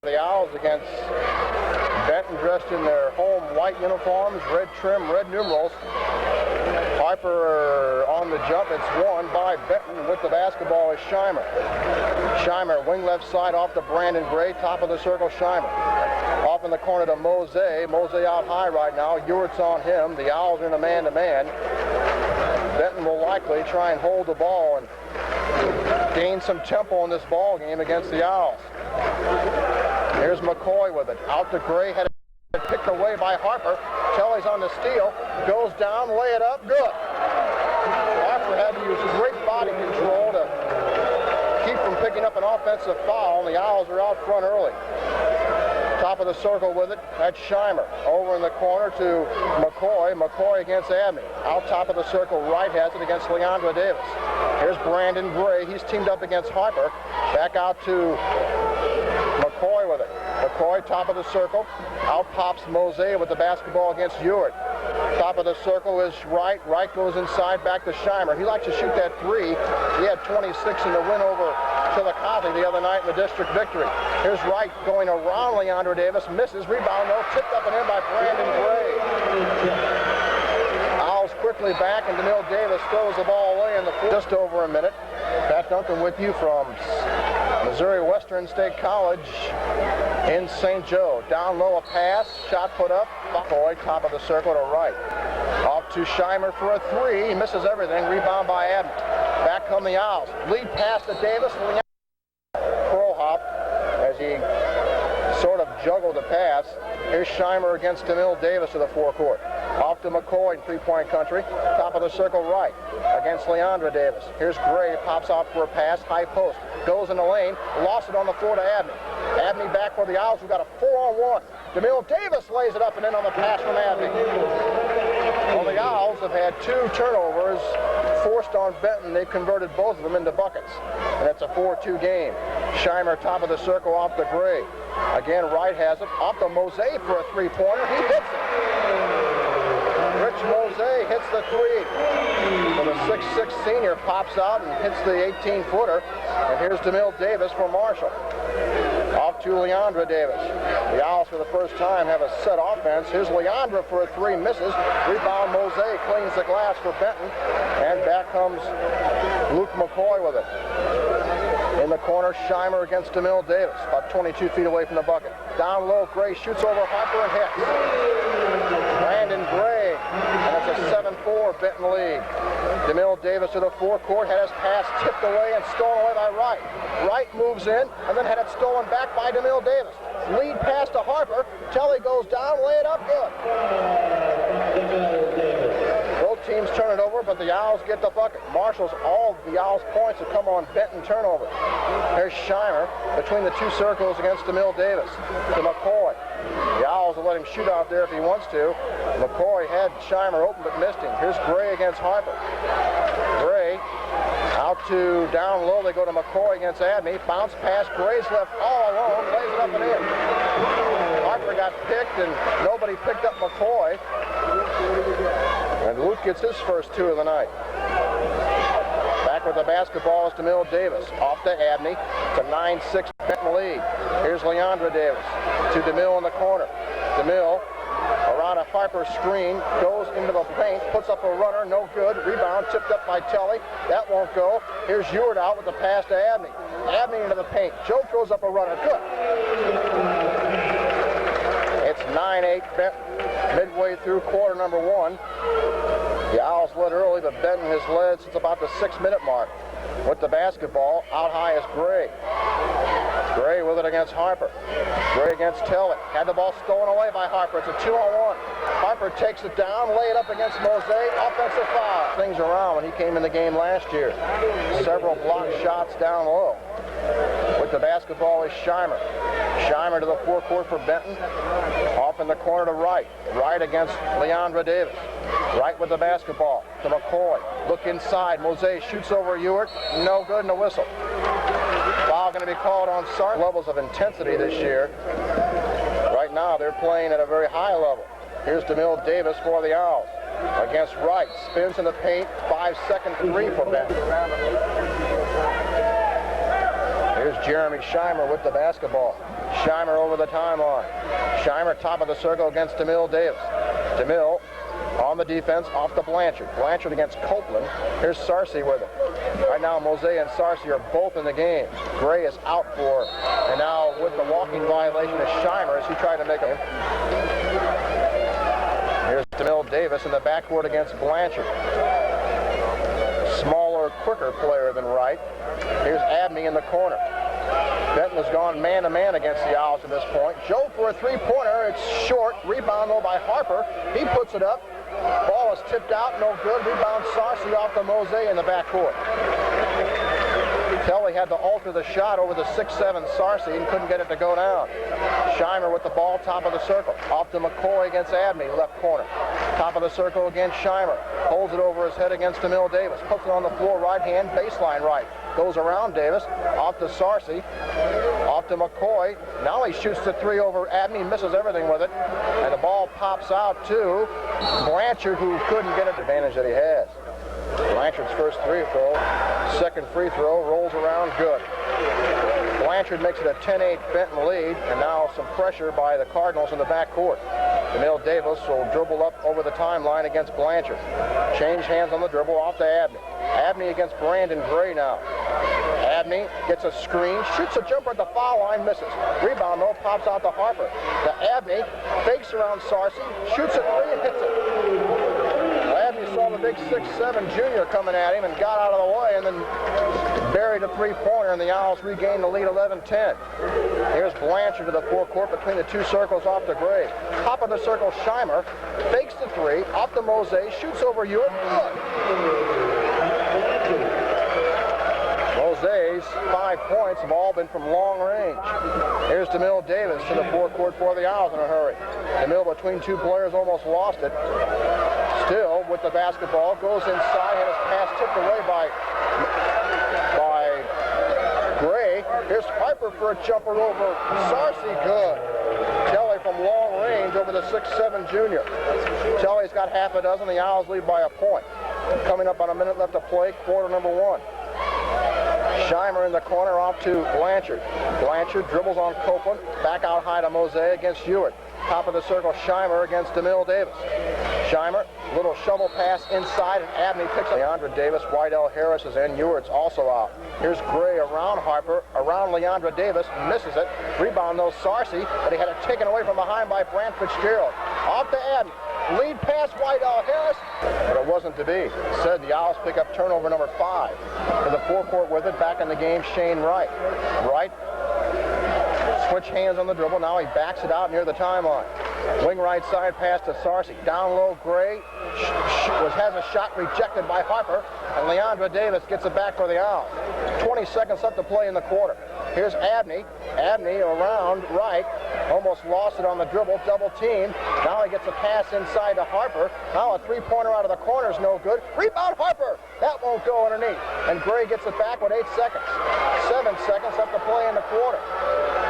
The Owls against Benton, dressed in their home white uniforms, red trim, red numerals. Harper on the jump. It's won by Benton. With the basketball is Scheimer. Scheimer, wing left side off to Brandon Gray. Top of the circle, Scheimer. Off in the corner to Mose. Mose out high right now. Ewert's on him. The Owls are in a man-to-man. Benton will likely try and hold the ball and gain some tempo in this ball game against the Owls. Here's McCoy with it. Out to Gray, had it picked away by Harper. Kelly's on the steal. Goes down, lay it up, good. Harper had to use great body control to keep from picking up an offensive foul, and the Owls are out front early. Top of the circle with it, that's Scheimer. Over in the corner to McCoy. McCoy against Abney. Out top of the circle, Wright has it against Leandra Davis. Here's Brandon Gray. He's teamed up against Harper. Back out to McCoy with it. McCoy, top of the circle. Out pops Mose with the basketball against Ewert. Top of the circle is Wright. Wright goes inside, back to Scheimer. He likes to shoot that three. He had 26 in the win over Chillicothe the other night in the district victory. Here's Wright going around Leandra Davis. Misses. Rebound, though. Tipped up and in by Brandon Gray. Owls quickly back, and DeMille Davis throws the ball away in the fourth. Just over a minute. Pat Duncan with you from Missouri Western State College in St. Joe. Down low, a pass, shot put up. McCoy, top of the circle to Wright. Off to Scheimer for a three. He misses everything. Rebound by Abney. Back come the Owls. Lead pass to Davis. Pro hop as he sort of juggled the pass. Here's Scheimer against DeMille Davis to the forecourt. Off to McCoy in three-point country. Top of the circle, Wright against Leandra Davis. Here's Gray, pops out for a pass, high post. Goes in the lane, lost it on the floor to Abney. Abney back for the Owls, who got a 4-on-1. DeMille Davis lays it up and in on the pass from Abney. Well, the Owls have had two turnovers forced on Benton. They've converted both of them into buckets. And it's a 4-2 game. Scheimer, top of the circle, off to Gray. Again, Wright has it. Off to Mose for a three-pointer. He hits it. Rich Mose hits the three. So the 6'6 senior pops out and hits the 18-footer. And here's DeMille Davis for Marshall. Off to Leandra Davis. The Owls for the first time have a set offense. Here's Leandra for a three, misses. Rebound, Mose cleans the glass for Benton. And back comes Luke McCoy with it. In the corner, Scheimer against DeMille Davis, about 22 feet away from the bucket. Down low, Gray shoots over Harper and hits. Brandon Gray, and it's a 7-4 Benton lead. DeMille Davis to the forecourt, had his pass tipped away and stolen away by Wright. Wright moves in, and then had it stolen back by DeMille Davis. Lead pass to Harper. Telly goes down, lay it up, good. Both teams turn it over, but the Owls get the bucket. Marshall's, all the Owls' points have come on Benton turnover. There's Scheimer between the two circles against DeMille Davis. To McCoy. The Owls will let him shoot out there if he wants to. McCoy had Scheimer open but missed him. Here's Gray against Harper. Gray out to down low. They go to McCoy against Abney. Bounce pass. Gray's left all alone. Lays it up and in. Harper got picked and nobody picked up McCoy. And Luke gets his first two of the night. Back with the basketball is DeMille Davis. Off to Abney. It's a 9-6 Benton lead. Here's Leandra Davis to DeMille in the corner. DeMille around a Harper screen, goes into the paint, puts up a runner, no good. Rebound tipped up by Telly. That won't go. Here's Ewert out with the pass to Abney. Abney into the paint. Joe throws up a runner. Good. It's 9-8 Benton. Midway through quarter number one. The Owls led early, but Benton has led since about the 6-minute mark. With the basketball, out high is Gray. Gray with it against Harper. Gray against Telly. Had the ball stolen away by Harper. It's a 2-on-1. Harper takes it down, lay it up against Mose. Offensive foul. Things around when he came in the game last year. Several block shots down low. With the basketball is Scheimer. Scheimer to the forecourt for Benton. Off in the corner to Wright. Wright against Leandra Davis. Wright with the basketball to McCoy. Look inside. Mose shoots over Ewert. No good and a whistle. Foul going to be called on Sark. Levels of intensity this year. Right now they're playing at a very high level. Here's DeMille Davis for the Owls. Against Wright. Spins in the paint. 5-second three for Benton. Here's Jeremy Scheimer with the basketball. Scheimer over the timeline. Scheimer top of the circle against DeMille Davis. DeMille on the defense, off to Blanchard. Blanchard against Copeland. Here's Sarcy with it. Right now, Mose and Sarcy are both in the game. Gray is out for, and now with the walking violation is Scheimer as he tried to make him. Here's DeMille Davis in the backcourt against Blanchard. Smaller, quicker player than Wright. Here's Abney in the corner. Benton has gone man-to-man against the Owls at this point. Joe for a three-pointer. It's short. Rebound, though, by Harper. He puts it up. Ball is tipped out. No good. Rebound Sarcy off to Mose in the backcourt. Kelly had to alter the shot over the 6'7" Sarcy and couldn't get it to go down. Scheimer with the ball, top of the circle. Off to McCoy against Abney, left corner. Top of the circle against Scheimer. Holds it over his head against DeMille Davis. Puts it on the floor, right hand, baseline right. Goes around Davis, off to Sarcy, off to McCoy. Now he shoots the three over Abney, misses everything with it. And the ball pops out to Blanchard, who couldn't get an advantage that he has. Blanchard's first free throw, second free throw, rolls around, good. Blanchard makes it a 10-8 Benton lead, and now some pressure by the Cardinals in the backcourt. DeMille Davis will dribble up over the timeline against Blanchard. Change hands on the dribble, off to Abney. Abney against Brandon Gray now. Abney gets a screen, shoots a jumper at the foul line, misses. Rebound, though, pops out to Harper. To Abney, fakes around Sarcy, shoots a three and hits it. Abney saw the big 6'7" junior coming at him and got out of the way and then buried a three-pointer, and the Owls regained the lead 11-10. Here's Blanchard to the forecourt between the two circles, off to Gray. Top of the circle, Scheimer fakes the three, off to Mose, shoots over Hewitt. Mose's 5 points have all been from long range. Here's DeMille Davis to the forecourt for the Owls in a hurry. DeMille between two players almost lost it. Still with the basketball, goes inside, and his pass tipped away by Gray. Here's Piper for a jumper over Sarcy, good. Kelly from long range over the 6'7" junior. Kelly's got half a dozen. The Owls lead by a point. Coming up on a minute left to play, quarter number one. Scheimer in the corner, off to Blanchard. Blanchard dribbles on Copeland, back out high to Mose against Hewitt. Top of the circle, Scheimer against DeMille Davis. Scheimer, little shovel pass inside, and Abney picks up. Leandra Davis, Wydell Harris is in. Hewitt's also out. Here's Gray around Harper, around Leandra Davis, misses it. Rebound, though, Sarcy, but he had it taken away from behind by Brant Fitzgerald. Off to Abney. Lead pass, Wydell Harris, but it wasn't to be. Said the Owls pick up turnover number 5. To the forecourt with it, back in the game, Shane Wright. Wright, switch hands on the dribble. Now he backs it out near the timeline. Wing right side pass to Sarcy. Down low, Gray has a shot rejected by Harper, and Leandra Davis gets it back for the Owls. 20 seconds left to play in the quarter. Here's Abney. Abney around Wright. Almost lost it on the dribble, double team. Now he gets a pass inside to Harper. Now a three-pointer out of the corner is no good. Rebound Harper! That won't go underneath. And Gray gets it back with 8 seconds. 7 seconds left to play in the quarter.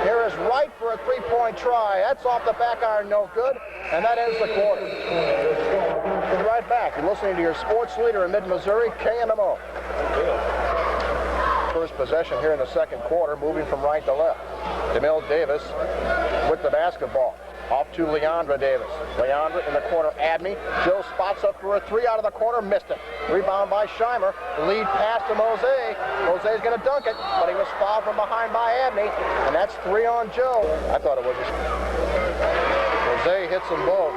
Here is Wright for a three-point try. That's off the back iron, no good. And that ends the quarter. We'll be right back. You're listening to your sports leader in mid-Missouri, KMMO. First possession here in the second quarter, moving from right to left. DeMille Davis with the basketball. Off to Leandra Davis. Leandra in the corner, Abney. Joe spots up for a three out of the corner, missed it. Rebound by Scheimer. Lead pass to Mose. Mose's going to dunk it, but he was fouled from behind by Abney, and that's 3 on Joe. I thought it was just... Mose hits them both.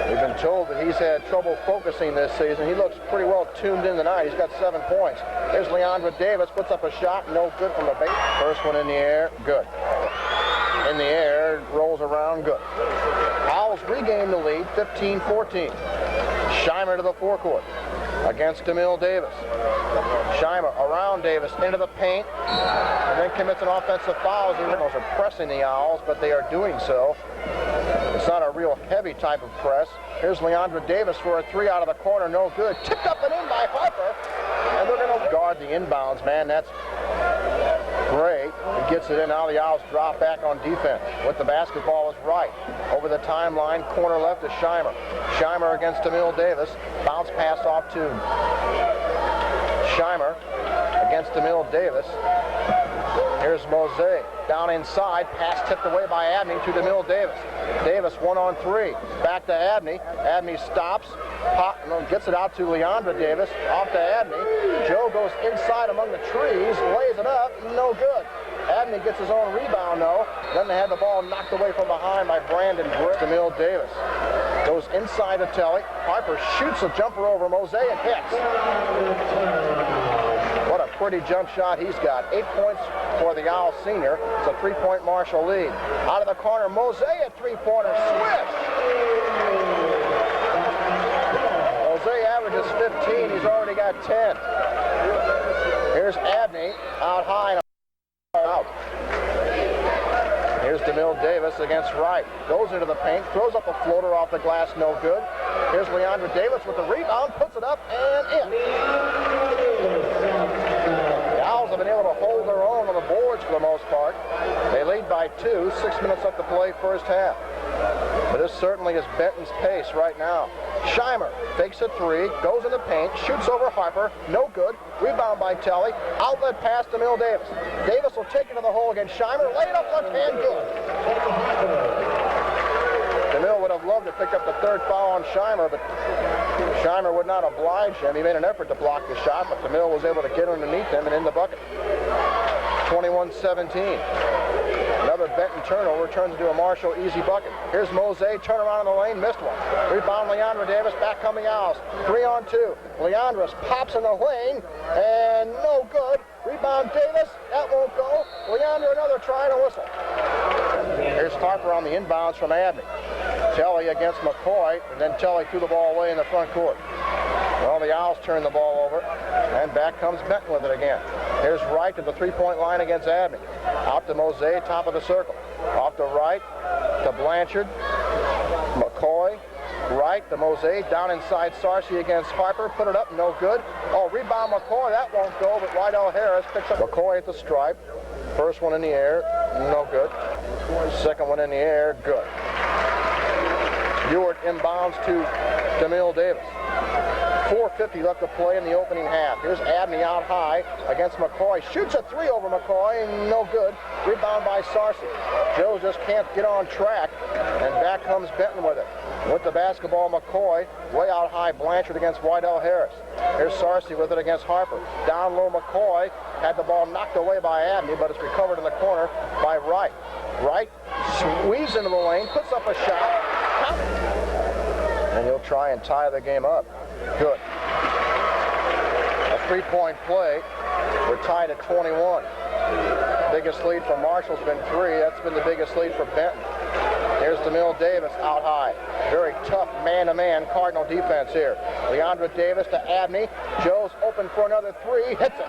We've been told that he's had trouble focusing this season. He looks pretty well tuned in tonight. He's got 7 points. There's Leandra Davis, puts up a shot, no good from the base. First one in the air, good. In the air, rolls around, good. Owls regain the lead, 15-14. Scheimer to the forecourt against DeMille Davis. Scheimer around Davis into the paint, and then commits an offensive foul. The Cardinals are pressing the Owls, but they are doing so. It's not a real heavy type of press. Here's Leandra Davis for a three out of the corner, no good. Tipped up and in by Harper, and they're going to guard the inbounds, man. That's Gray. He gets it in. Now the Owls drop back on defense. With the basketball is Wright. Over the timeline, corner left is Scheimer. Scheimer against DeMille Davis. Bounce pass off to Scheimer against DeMille Davis. Here's Mose down inside. Pass tipped away by Abney to DeMille Davis. Davis 1-on-3. Back to Abney. Abney stops. Gets it out to Leandra Davis. Off to Abney. Joe goes inside among the trees. Lays it up. No good. Abney gets his own rebound, though. Then they had the ball knocked away from behind by Brandon Britt. DeMille Davis goes inside to Telly. Harper shoots a jumper over Mose and hits. What a pretty jump shot he's got. 8 points for the Owl senior. It's a 3-point Marshall lead. Out of the corner, Mose a three-pointer. Swish! Mose averages 15. He's already got 10. Here's Abney out high. Out. Here's DeMille Davis against Wright. Goes into the paint, throws up a floater off the glass, no good. Here's Leandra Davis with the rebound, puts it up and in. The Owls have been able to hold their own on the boards for the most part. They lead by 2, 6 minutes left to play first half. But this certainly is Benton's pace right now. Scheimer fakes a 3, goes in the paint, shoots over Harper, no good. Rebound by Telly. Outlet pass to DeMille Davis. Davis will take it to the hole against Scheimer. Lay it up left hand, good. DeMille would have loved to pick up the 3rd foul on Scheimer, but Scheimer would not oblige him. He made an effort to block the shot, but DeMille was able to get underneath him and in the bucket. 21-17. Another Benton turnover turns into a Marshall easy bucket. Here's Mose, turn around in the lane, missed one. Rebound Leandra Davis, back coming Owls. 3-on-2. Leandra pops in the lane, and no good. Rebound Davis, that won't go. Leandra another try and a whistle. Here's Harper on the inbounds from Abney. Telly against McCoy, and then Telly threw the ball away in the front court. Well, the Owls turn the ball over, and back comes Benton with it again. Here's Wright to the 3-point line against Abney. Out to Mose, top of the circle. Off to Wright, to Blanchard, McCoy, Wright to Mose, down inside Sarcy against Harper, put it up, no good. Oh, rebound McCoy, that won't go, but Wydell Harris picks up McCoy at the stripe. First one in the air, no good. Second one in the air, good. Ewart inbounds to DeMille Davis. 4:50 left to play in the opening half. Here's Abney out high against McCoy. Shoots a 3 over McCoy, no good. Rebound by Sarcy. Joe just can't get on track, and back comes Benton with it. With the basketball, McCoy, way out high, Blanchard against Wydell Harris. Here's Sarcy with it against Harper. Down low, McCoy had the ball knocked away by Abney, but it's recovered in the corner by Wright. Wright squeezes into the lane, puts up a shot, and he'll try and tie the game up. Good. A 3-point play. We're tied at 21. Biggest lead for Marshall's been 3. That's been the biggest lead for Benton. Here's DeMille Davis out high. Very tough man-to-man Cardinal defense here. Leandra Davis to Abney. Joe's open for another 3. Hits it.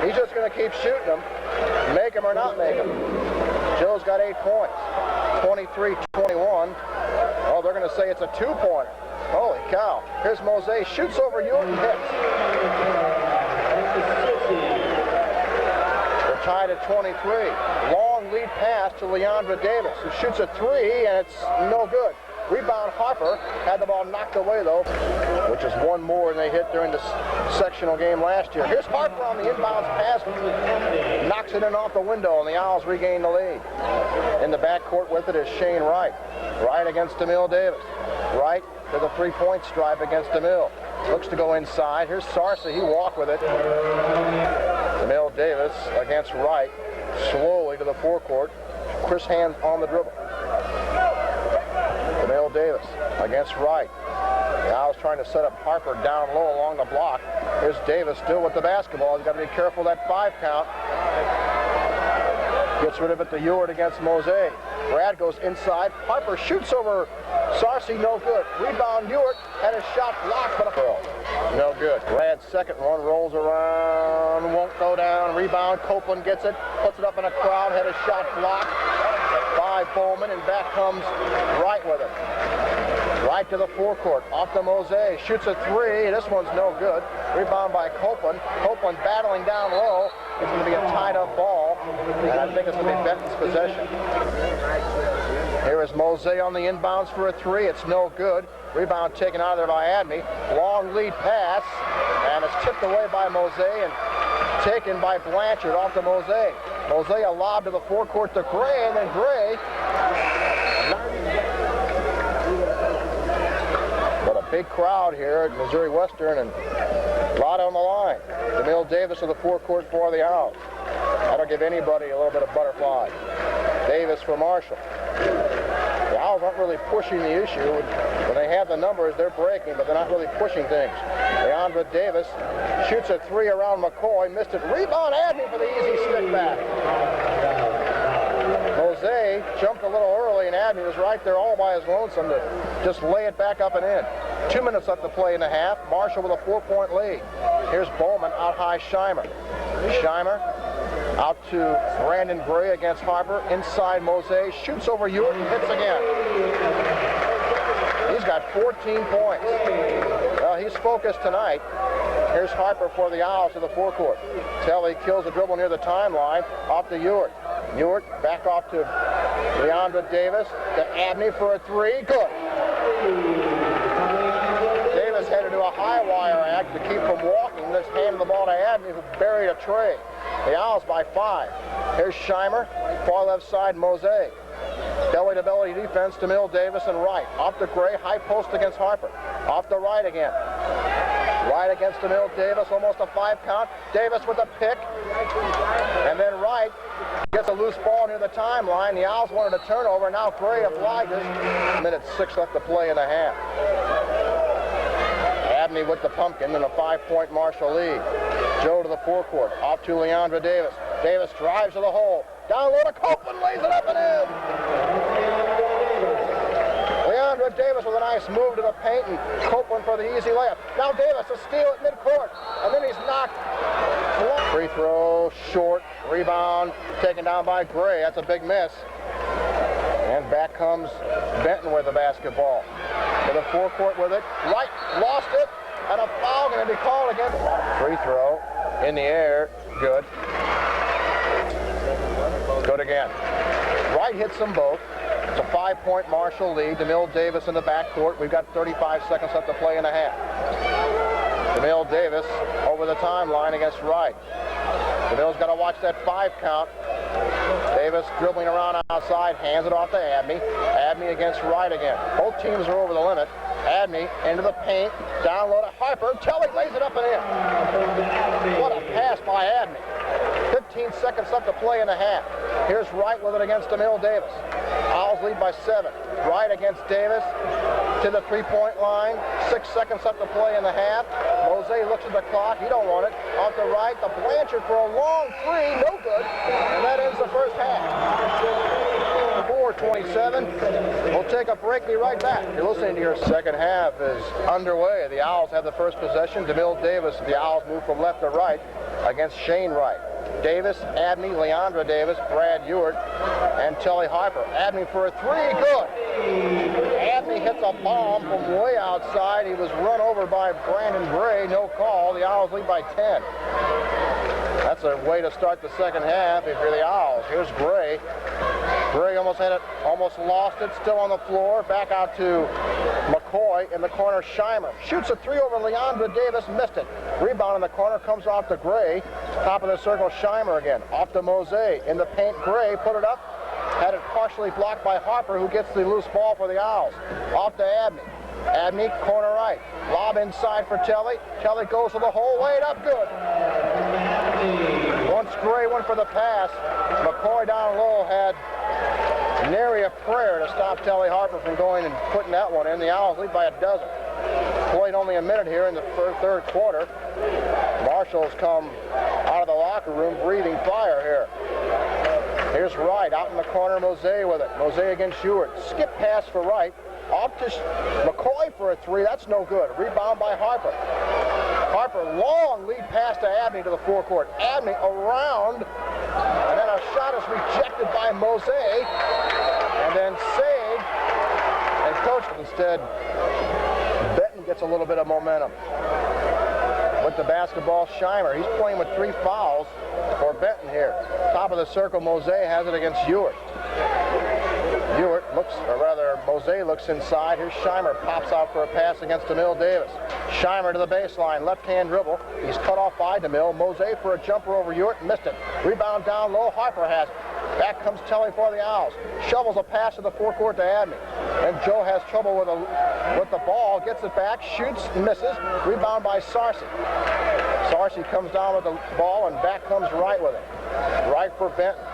He's just going to keep shooting them. Make him or not make him. Joe's got 8 points. 23-21. Oh, they're going to say it's a 2-pointer. Holy cow. Here's Mose. Shoots over Ewart and hits. We're tied at 23. Long lead pass to Leandra Davis, who shoots a 3, and it's no good. Rebound Harper. Had the ball knocked away, though, which is one more than they hit during the sectional game last year. Here's Harper on the inbounds pass. Knocks it in off the window, and the Owls regain the lead. In the backcourt with it is Shane Wright. Wright against DeMille Davis. Wright to the 3-point stripe against DeMille. Looks to go inside. Here's Sarcy. He walked with it. DeMille Davis against Wright. Slowly to the forecourt. Chris Hand on the dribble. DeMille Davis against Wright. The Owls trying to set up Harper down low along the block. Here's Davis still with the basketball. He's got to be careful of that 5 count. Gets rid of it to Ewart against Mose. Brad goes inside. Harper shoots over Sarcy, no good. Rebound Ewart, had a shot blocked, but a throw. No good. Brad's second one rolls around, won't go down. Rebound, Copeland gets it, puts it up in a crowd, had a shot blocked by Bowman, and back comes Wright with it. Right to the forecourt, off to Mose, shoots a 3, this one's no good. Rebound by Copeland. Copeland battling down low. It's going to be a tied-up ball, and I think it's going to be Benton's possession. Here is Mose on the inbounds for a 3. It's no good. Rebound taken out of there by Abney. Long lead pass, and it's tipped away by Mose, and taken by Blanchard off to Mosey. Mosey a lob to the forecourt to Gray, and then Gray. But a big crowd here at Missouri Western, and a lot on the line. DeMille Davis of the forecourt for the Owls. That'll give anybody a little bit of butterfly. Davis for Marshall. The Owls aren't really pushing the issue. When they have the numbers, they're breaking, but they're not really pushing things. Leandra Davis shoots a three around McCoy, missed it. Rebound Abney for the easy stick back. Mosey jumped a little early, and Abney was right there all by his lonesome to just lay it back up and in. 2 minutes left to play in the half. Marshall with a 4-point lead. Here's Bowman out high Scheimer. Scheimer out to Brandon Gray against Harper. Inside Mosey, shoots over Ewart and hits again. He's got 14 points. Well, he's focused tonight. Here's Harper for the Owls to the forecourt. Telly kills a dribble near the timeline. Off to Ewart. Ewart back off to Leandra Davis. To Abney for a three. Good. Davis had to do a high wire act to keep from walking. Let's hand the ball to Abney, who buried a tray. The Owls by 5. Here's Scheimer. Far left side, Mosey. Belly-to-belly defense to DeMille Davis and Wright. Off to Gray, high post against Harper. Off to Wright again. Wright against DeMille Davis, almost a 5 count. Davis with a pick. And then Wright gets a loose ball near the timeline. The Owls wanted a turnover. Now Gray obliges. 1:06 left to play in the half. Abney with the pumpkin and a 5-point Marshall lead. Joe to the forecourt. Off to Leandra Davis. Davis drives to the hole. Down low to Copeland, lays it up and in. Leandra Davis with a nice move to the paint, and Copeland for the easy layup. Now Davis a steal at midcourt, and then he's knocked. Free throw, short, rebound, taken down by Gray. That's a big miss. And back comes Benton with the basketball. To the forecourt with it. Wright lost it, and a foul going to be called against. Free throw in the air, good. Good again. Wright hits them both. It's a 5-point Marshall lead. DeMille Davis in the backcourt. We've got 35 seconds left to play in the half. DeMille Davis over the timeline against Wright. DeMille's got to watch that 5 count. Davis dribbling around outside, hands it off to Abney. Abney against Wright again. Both teams are over the limit. Abney into the paint, down low to Harper. Telly lays it up and in. What a pass by Abney. 15 seconds left to play in the half. Here's Wright with it against DeMille Davis. Owls lead by 7. Wright against Davis to the 3-point line. 6 seconds left to play in the half. Mosey looks at the clock. He don't want it. Off the right, the Blanchard for a long three. No good. And that ends the first half. 4:27. We'll take a break. Be right back. You're listening to your second half is underway. The Owls have the first possession. DeMille Davis, the Owls move from left to right against Shane Wright. Davis, Abney, Leandra Davis, Brad Ewart, and Telly Harper. Abney for a three, good. Abney hits a bomb from way outside. He was run over by Brandon Gray, no call. The Owls lead by 10. That's a way to start the second half if you're the Owls. Here's Gray. Gray almost had it, almost lost it, still on the floor. Back out to McCoy in the corner. Scheimer shoots a three over Leandra Davis, missed it. Rebound in the corner, comes off to Gray. Top of the circle, Scheimer again. Off to Mosey. In the paint, Gray put it up. Had it partially blocked by Harper, who gets the loose ball for the Owls. Off to Abney. Abney, corner right. Lob inside for Telly. Telly goes to the hole, laid up, good. Once Gray went for the pass, McCoy down low had nary a prayer to stop Telly Harper from going and putting that one in. The Owls lead by a dozen. Played only a minute here in the third quarter. Marshall's come out of the locker room breathing fire here. Here's Wright out in the corner, Mosey with it. Mosey against Ewart. Skip pass for Wright. Off to McCoy for a three. That's no good. Rebound by Harper. Harper, long lead pass to Abney to the forecourt. Abney around, and then a shot is rejected by Mosey, and then saved, and coach instead. Benton gets a little bit of momentum. With the basketball, Scheimer. He's playing with 3 fouls for Benton here. Top of the circle, Mosey has it against Ewart. Ewart looks, or rather, Mosey looks inside. Here's Scheimer, pops out for a pass against DeMille Davis. Scheimer to the baseline, left-hand dribble. He's cut off by DeMille. Mosey for a jumper over Ewart, missed it. Rebound down low, Harper has it. Back comes Telly for the Owls. Shovels a pass to the forecourt to Abney. And Joe has trouble with the ball, gets it back, shoots, misses. Rebound by Sarcy. Sarcy comes down with the ball, and back comes Wright with it. Wright for Benton.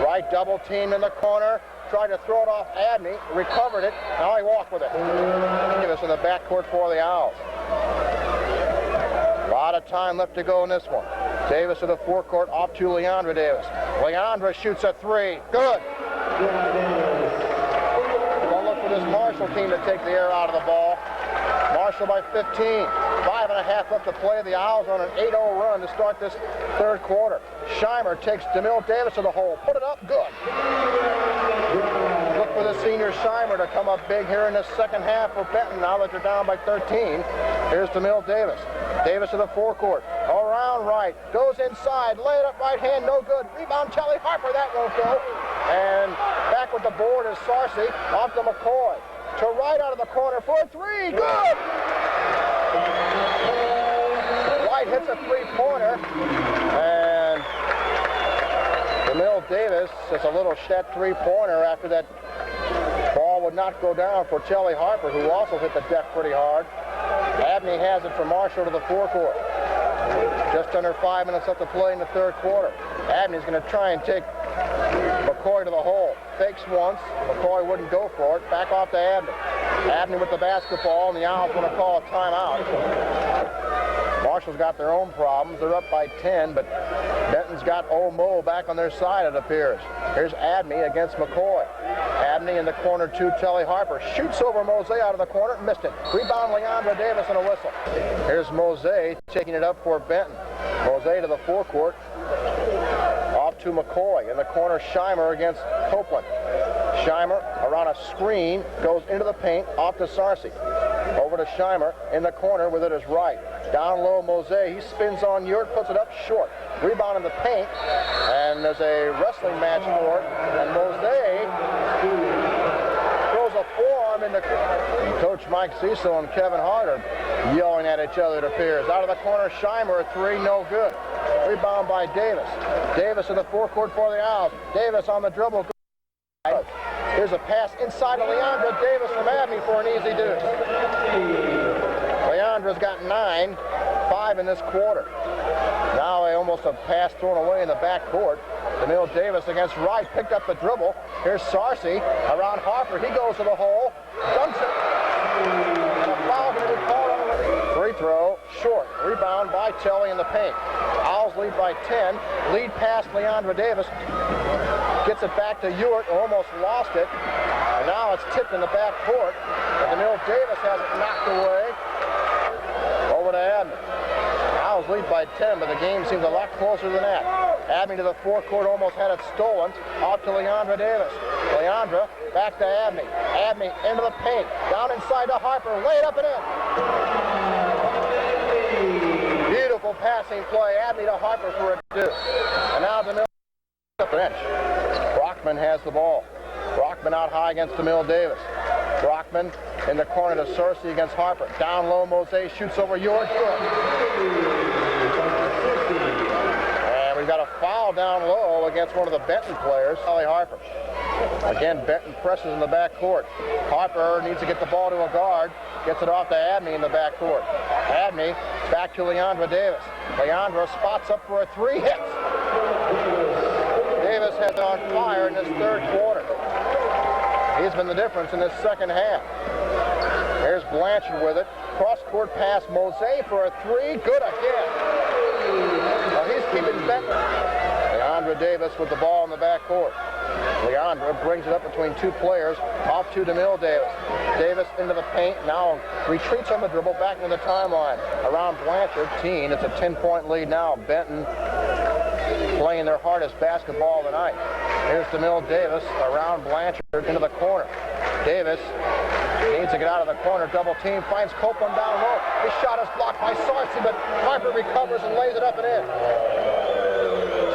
Wright double team in the corner. Tried to throw it off Abney. Recovered it. Now he walked with it. Davis in the backcourt for the Owls. A lot of time left to go in this one. Davis to the forecourt, off to Leandra Davis. Leandra shoots a three. Good. Don't look for this Marshall team to take the air out of the ball. Marshall by 15. 5.5 left to play. The Owls on an 8-0 run to start this third quarter. Scheimer takes DeMille Davis to the hole. Put it up. Good. Look for the senior Scheimer to come up big here in the second half for Benton now that they're down by 13. Here's DeMille Davis. Davis to the forecourt. Around right. Goes inside. Lay it up right hand. No good. Rebound Telly Harper. That won't go. And back with the board is Sarcy. Off to McCoy. To right out of the corner for a three. Good! White hits a three-pointer. And DeMille Davis is a little shed three-pointer after that ball would not go down for Telly Harper, who also hit the deck pretty hard. Abney has it from Marshall to the forecourt. Just under 5 minutes left to play in the third quarter. Abney's going to try and take McCoy to the hole. Fakes once. McCoy wouldn't go for it. Back off to Abney. Abney with the basketball, and the Owls want to call a timeout. Marshall's got their own problems. They're up by 10, but Benton's got old Mo back on their side, it appears. Here's Abney against McCoy. Abney in the corner to Telly Harper. Shoots over Mosey out of the corner. Missed it. Rebound Leandra Davis and a whistle. Here's Mosey taking it up for Benton. Mosey to the forecourt. Off to McCoy. In the corner, Scheimer against Copeland. Scheimer around a screen. Goes into the paint. Off to Sarcy. Over to Scheimer. In the corner with it is Wright. Down low, Mosey. He spins on Ewart. Puts it up short. Rebound in the paint. And there's a wrestling match for it. And Mosey throws a forearm in the... Coach Mike Cecil and Kevin Hart are yelling at each other, it appears. Out of the corner, Scheimer, a three, no good. Rebound by Davis. Davis in the forecourt for the Owls. Davis on the dribble. Here's a pass inside to Leandra Davis from Abney for an easy deuce. Leandra's got 9, 5 in this quarter. Now almost a pass thrown away in the backcourt. DeMille Davis against Wright, picked up the dribble. Here's Sarcy around Harper. He goes to the hole, dunks it. And a foul going to be called on the free throw, short. Rebound by Telly in the paint. Owls lead by 10. Lead past Leandra Davis. Gets it back to Ewart, almost lost it. And now it's tipped in the backcourt. And DeMille Davis has it knocked away. Over to Abney. Owls lead by 10, but the game seems a lot closer than that. Abney to the forecourt, almost had it stolen. Out to Leandra Davis. Leandra back to Abney. Abney into the paint. Down inside to Harper. Lay it up and in. Beautiful passing play. Abney to Harper for a deuce. And now DeMille up the bench. Brockman has the ball. Brockman out high against DeMille Davis. Brockman in the corner to Sarcy against Harper. Down low, Mosey shoots over Ewart. And we've got a foul down low against one of the Benton players, Telly Harper. Again, Benton presses in the backcourt. Harper needs to get the ball to a guard. Gets it off to Abney in the backcourt. Abney back to Leandra Davis. Leandra spots up for a three, hits. Davis has on fire in this third quarter. He's been the difference in this second half. Here's Blanchard with it. Cross-court pass, Mosey for a three. Good again. Well, he's keeping Benton. Leandra Davis with the ball in the backcourt. Leandra brings it up between two players. Off to DeMille Davis. Davis into the paint. Now retreats on the dribble back into the timeline. Around Blanchard. It's a 10-point lead now. Benton playing their hardest basketball of the night. Here's DeMille Davis around Blanchard into the corner. Davis needs to get out of the corner. Double team. Finds Copeland down low. His shot is blocked by Sarcy, but Harper recovers and lays it up and in.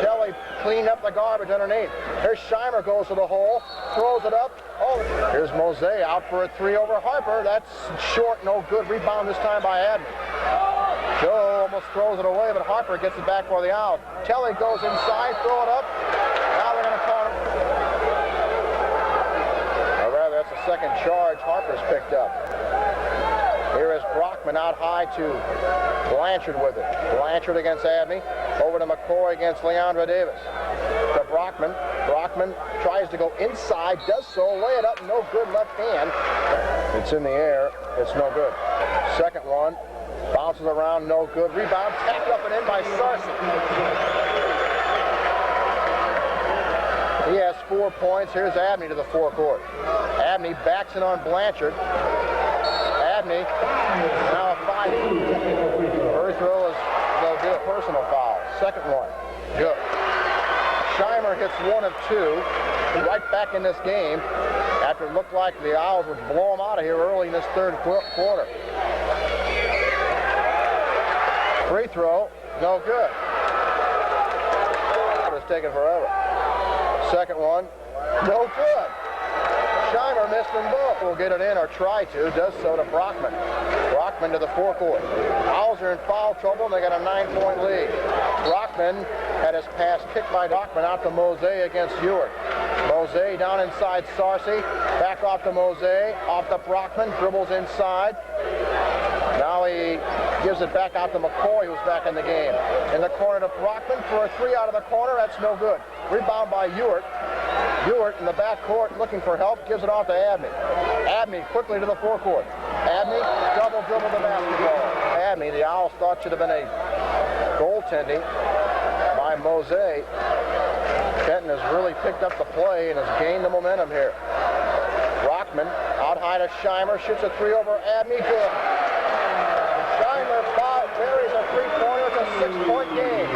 Telly cleaned up the garbage underneath. Here's Scheimer, goes to the hole, throws it up. Oh, here's Mose out for a 3 over Harper. That's short, no good. Rebound this time by Adney. Joe almost throws it away, but Harper gets it back for the Owls. Kelly goes inside, throw it up. Now they're going to call him. Or rather, that's the second charge Harper's picked up. Here is Brockman out high to Blanchard with it. Blanchard against Abney. Over to McCoy against Leandra Davis. To Brockman. Brockman tries to go inside, does so, lay it up, no good, left hand. It's in the air, it's no good. Second one, bounces around, no good. Rebound, tapped up and in by Sarsi. He has 4 points. Here's Abney to the forecourt. Abney backs in on Blanchard. Abney, now a 5. Free throw is no good. Personal foul. Second one, good. Scheimer hits 1 of 2, right back in this game after it looked like the Owls would blow them out of here early in this third quarter. Free throw, no good. It's taken forever. Second one, no good. Scheimer missed them both. Will get it in or try to. Does so to Brockman. Brockman to the forecourt. Owls are in foul trouble and they got a 9-point lead. Brockman had his pass kicked by Brockman out to Mose against Ewart. Mose down inside Sarsi. Back off to Mose. Off to Brockman. Dribbles inside. Now he gives it back out to McCoy, who's back in the game. In the corner to Brockman for a 3 out of the corner. That's no good. Rebound by Ewart. Ewart in the backcourt looking for help, gives it off to Abney. Abney quickly to the forecourt. Abney double dribble the basketball. Abney, the Owls thought should have been a goaltending by Mose. Benton has really picked up the play and has gained the momentum here. Brockman out high to Scheimer, shoots a 3 over Abney, good. Scheimer buries a 3-pointer. It's a 6-point game.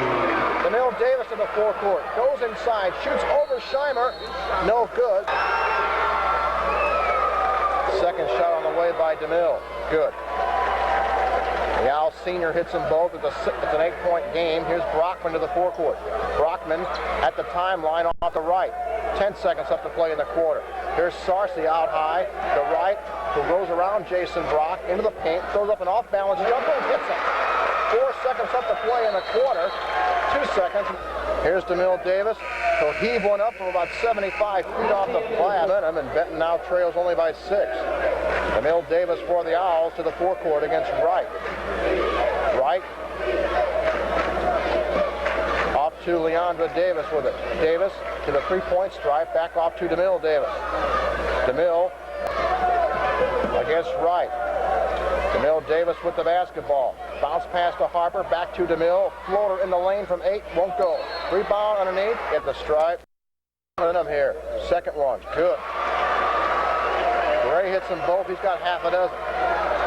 DeMille Davis in the forecourt, goes inside, shoots over Scheimer, no good. Second shot on the way by DeMille, good. The Owls senior hits them both. It's an 8-point game. Here's Brockman to the forecourt. Brockman at the timeline off the right. 10 seconds left to play in the quarter. Here's Sarsi out high, the right, who goes around Jason Brock into the paint, throws up an off-balance jumper and hits it. 4 seconds left to play in the quarter. 2 seconds. Here's DeMille Davis. He'll heave one up from about 75 feet off the flat. And Benton now trails only by 6. DeMille Davis for the Owls to the forecourt against Wright. Wright off to Leandra Davis with it. Davis to the 3-point stripe. Back off to DeMille Davis. DeMille against Wright. DeMille Davis with the basketball. Bounce pass to Harper, back to DeMille. Floater in the lane from 8, won't go. Rebound underneath, at the stripe. Momentum here. Second one, good. Gray hits them both, he's got half a dozen.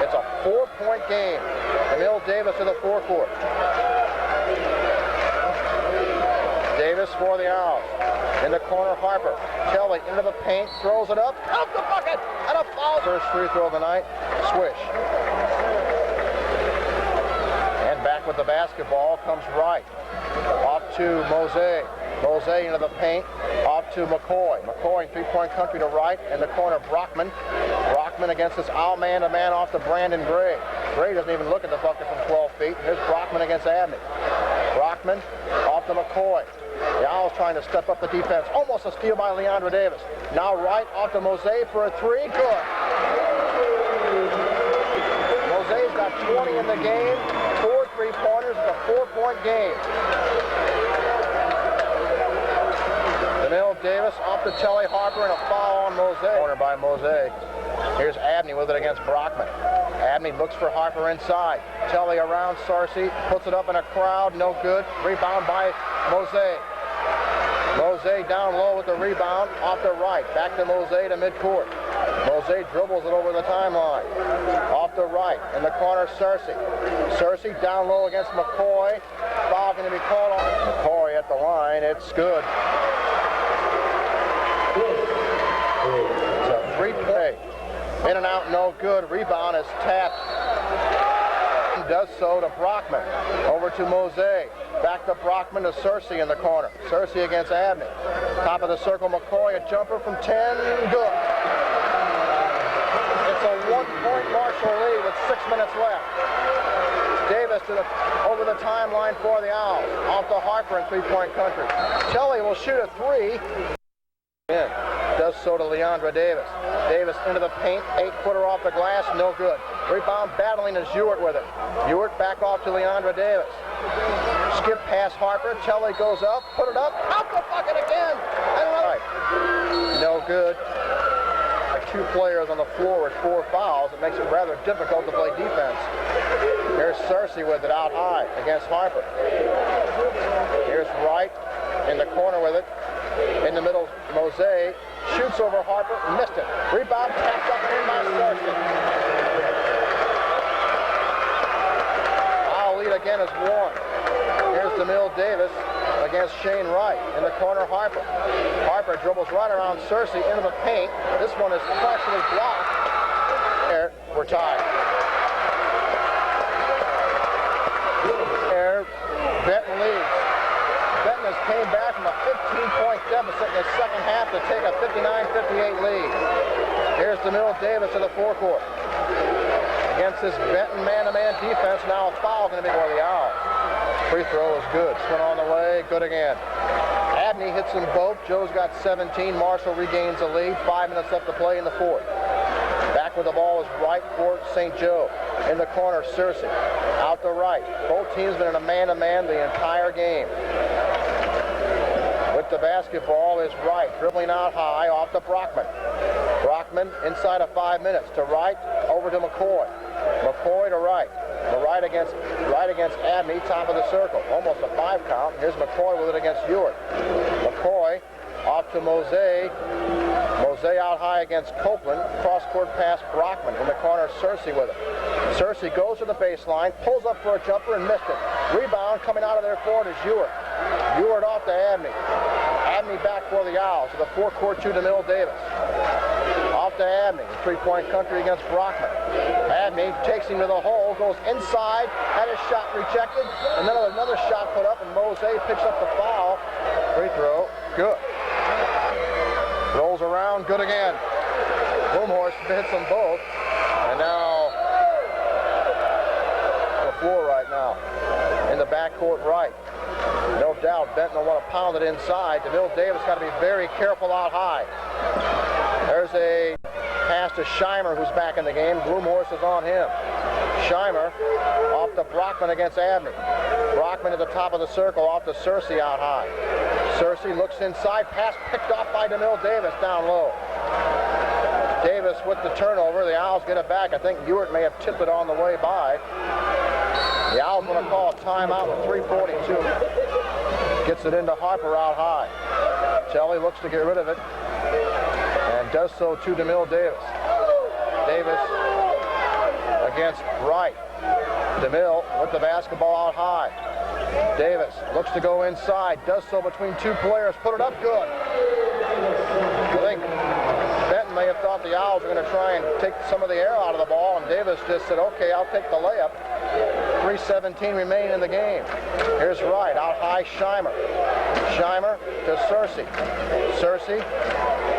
It's a 4-point game. DeMille Davis to the forecourt. Davis for the Owls. In the corner, Harper. Kelly into the paint, throws it up, out the bucket, and a foul. First free throw of the night, swish. And back with the basketball comes Wright. Off to Mose. Mose into the paint, off to McCoy. McCoy in 3-point country to Wright. In the corner, Brockman. Brockman against this Owl man-to-man off to Brandon Gray. Gray doesn't even look at the bucket from 12 feet. Here's Brockman against Abney. Brockman off to McCoy. The Owls trying to step up the defense. Almost a steal by Leandra Davis. Now Wright off to Mose for a 3. Good. Mose's got 20 in the game. 4 3-pointers. It's a 4-point game. DeMille Davis off to Telly Harper and a foul on Mose. Corner by Mose. Here's Abney with it against Brockman. Abney looks for Harper inside. Telly around Sarsi, puts it up in a crowd, no good. Rebound by Mose. Mose down low with the rebound, off the right. Back to Mose to midcourt. Mose dribbles it over the timeline. Off the right, in the corner, Sarsi. Sarsi down low against McCoy. Foul going to be called on McCoy at the line. It's good. It's a 3-point. In and out, no good. Rebound is tapped. Does so to Brockman. Over to Mose. Back to Brockman to Searcy in the corner. Searcy against Abney. Top of the circle, McCoy, a jumper from 10, good. It's a 1-point Marshall lead with 6 minutes left. Davis over the timeline for the Owls. Off to Harper in three-point country. Kelly will shoot a three. In. Does so to Leandra Davis. Davis into the paint, 8-footer off the glass, no good. Rebound battling is Ewart with it. Ewart back off to Leandra Davis. Skip past Harper, Kelly goes up, put it up, out the bucket again! And right. No good. 2 players on the floor with 4 fouls. It makes it rather difficult to play defense. Here's Searcy with it out high against Harper. Here's Wright in the corner with it. In the middle, Mose shoots over Harper, missed it. Rebound, tapped up and in by Searcy. Our lead again is 1. Here's DeMille Davis against Shane Wright. In the corner, Harper. Harper dribbles right around Searcy into the paint. This one is partially blocked. There, we're tied. There, Benton leads. Benton has came back from a 15-point deficit in the second half to take a 59-58 lead. Here's DeMille Davis in the forecourt. Against this Benton man-to-man defense, now a foul going to be for the Owls. Free throw is good. Swing on the way, good again. Abney hits them both. Joe's got 17. Marshall regains the lead. 5 minutes left to play in the fourth. Back with the ball is Wright for St. Joe. In the corner, Searcy. Out to Wright. Both teams been in a man-to-man the entire game. With the basketball is Wright, dribbling out high off to Brockman. Brockman inside of 5 minutes to Wright, over to McCoy. McCoy to Wright. Wright against Abney, top of the circle. Almost a 5 count. Here's McCoy with it against Ewart. McCoy off to Mose. Mose out high against Copeland. Cross-court pass Brockman. In the corner, Searcy with it. Searcy goes to the baseline, pulls up for a jumper and missed it. Rebound coming out of their court is Ewart. Ewart off to Abney. Abney back for the Owls to the forecourt to DeMille Davis. Off to Abney, three-point country against Brockman. Abney takes him to the hole, goes inside, had his shot rejected, and then another shot put up, and Mose picks up the foul. Free throw, good. Rolls around, good again. Blumhorst hits them both, and now on the floor right now. In the backcourt right. No doubt Benton will want to pound it inside. DeMille Davis got to be very careful out high. There's a pass to Scheimer, who's back in the game. Blumhorst is on him. Scheimer off to Brockman against Abney. Brockman at the top of the circle off to Searcy out high. Searcy looks inside. Pass picked off by DeMille Davis down low. Davis with the turnover. The Owls get it back. I think Ewart may have tipped it on the way by. The Owls want to call a timeout with 3:42. Gets it into Harper out high. Kelly looks to get rid of it and does so to DeMille Davis. Davis against Wright. DeMille with the basketball out high. Davis looks to go inside, does so between 2 players, put it up good. I think Benton may have thought the Owls were going to try and take some of the air out of the ball, and Davis just said, okay, I'll take the layup. 3:17 remain in the game. Here's Wright, out high, Scheimer. Scheimer to Searcy. Searcy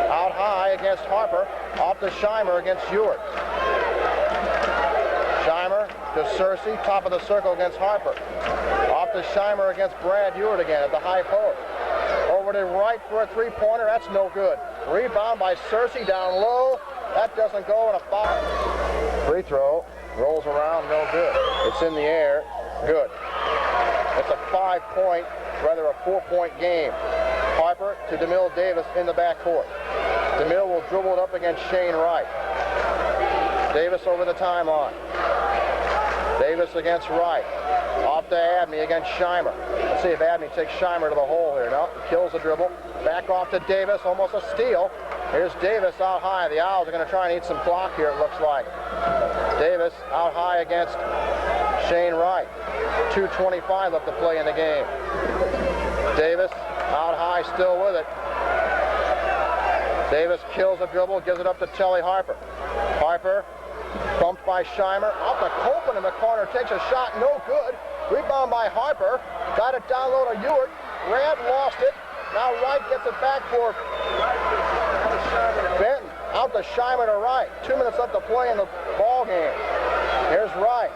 out high against Harper, off to Scheimer against Ewart. Scheimer to Searcy, top of the circle against Harper. Off to Scheimer against Brad Ewart again at the high post. Over to Wright for a three-pointer, that's no good. Rebound by Searcy down low. That doesn't go, and a foul. Free throw, rolls around, no good. It's in the air, good. It's a 5-point, rather a 4-point game. Harper to DeMille Davis in the backcourt. DeMille will dribble it up against Shane Wright. Davis over the timeline. Davis against Wright. Off to Abney against Scheimer. Let's see if Abney takes Scheimer to the hole here. No, he kills the dribble. Back off to Davis, almost a steal. Here's Davis out high. The Owls are going to try and eat some clock here, it looks like. Davis out high against Shane Wright. 2:25 left to play in the game. Davis out high, still with it. Davis kills the dribble, gives it up to Telly Harper. Harper bumped by Scheimer. Out to Copeland in the corner, takes a shot, no good. Rebound by Harper. Got it down low to Ewart. Brad lost it. Now Wright gets it back for Benton. Out to Scheimer to Wright. 2 minutes left to play in the ball game. Here's Wright.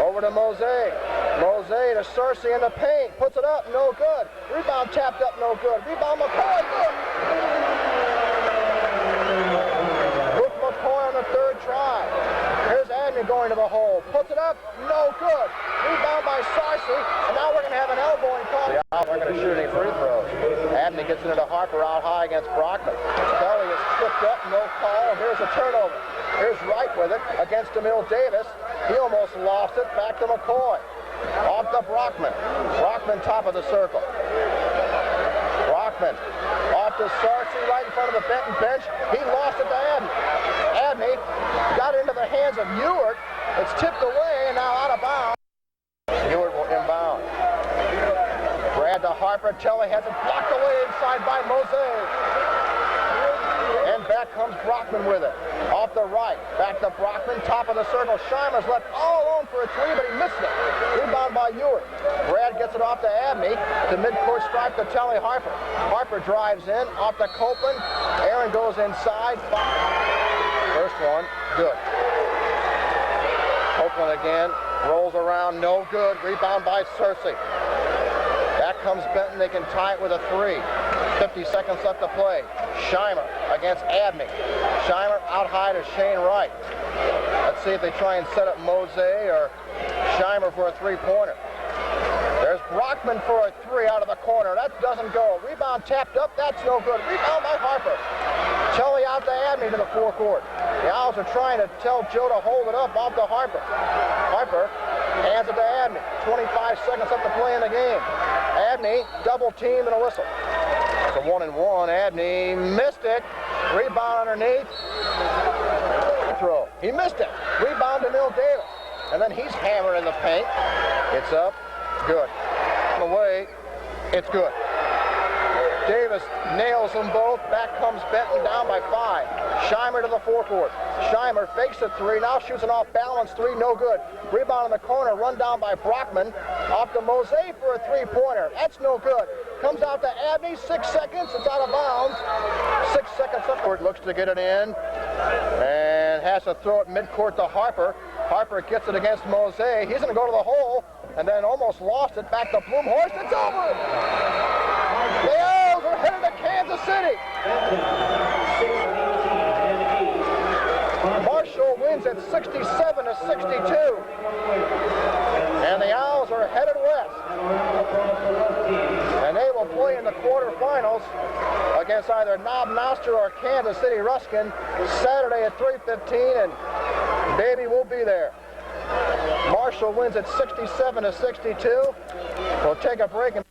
Over to Mose. Mose to Cersei in the paint. Puts it up. No good. Rebound tapped up. No good. Rebound McCoy. Good. Luke McCoy on the third try. Here's Adney going to the hole. Puts it up. No good. Rebound by Cersei. And now we're going to have an elbowing call. The Owls aren't going to shoot any free throws. Adney gets it into Harper out high against Brockman. Kelly is tripped up. No call. Here's a turnover. Here's Wright with it against Emil Davis. He almost lost it. Back to McCoy. Off to Brockman. Brockman top of the circle. Brockman off to Cersei right in front of the Benton bench. He lost it to Adney. Adney got it into the hands of Ewart. It's tipped away and now out of bounds. Ewart will inbound. Brad to Harper. Telly has it blocked away inside by Mose. And back comes Brockman with it. Off the right. Back to Brockman. Top of the circle. Scheimer's left all alone for a three, but he missed it. Rebound by Ewart. Brad gets it off to Abney. To midcourt stripe to Telly Harper. Harper drives in. Off to Copeland. Aaron goes inside. First one. Good. Copeland again. Rolls around. No good. Rebound by Cersei. Back comes Benton. They can tie it with a three. 50 seconds left to play. Scheimer against Abney. Scheimer out high to Shane Wright. Let's see if they try and set up Mose or Scheimer for a three-pointer. There's Brockman for a three out of the corner. That doesn't go. Rebound tapped up. That's no good. Rebound by Harper. Telly out to Abney to the forecourt. The Owls are trying to tell Joe to hold it up off to Harper. Harper hands it to Abney. 25 seconds left to play in the game. Abney double teamed and a whistle. It's a 1-and-1. Abney missed it. Rebound underneath. Throw. He missed it. Rebound to Emil Davis. And then he's hammered in the paint. It's up. Good. Away. It's good. Davis nails them both. Back comes Benton down by 5. Scheimer to the forecourt. Scheimer fakes a three. Now shoots an off-balance three. No good. Rebound in the corner. Run down by Brockman. Off to Mose for a three-pointer. That's no good. Comes out to Abney. 6 seconds. It's out of bounds. 6 seconds upward. Looks to get it in. And has to throw it midcourt to Harper. Harper gets it against Mose. He's going to go to the hole. And then almost lost it. Back to Blumhorst. It's over. The Owls are headed to Kansas City. Marshall wins at 67-62. And the Owls are headed west. And they will play in the quarterfinals against either Knob Noster or Kansas City Ruskin Saturday at 3:15. And baby, we'll be there. Marshall wins at 67-62. We'll take a break and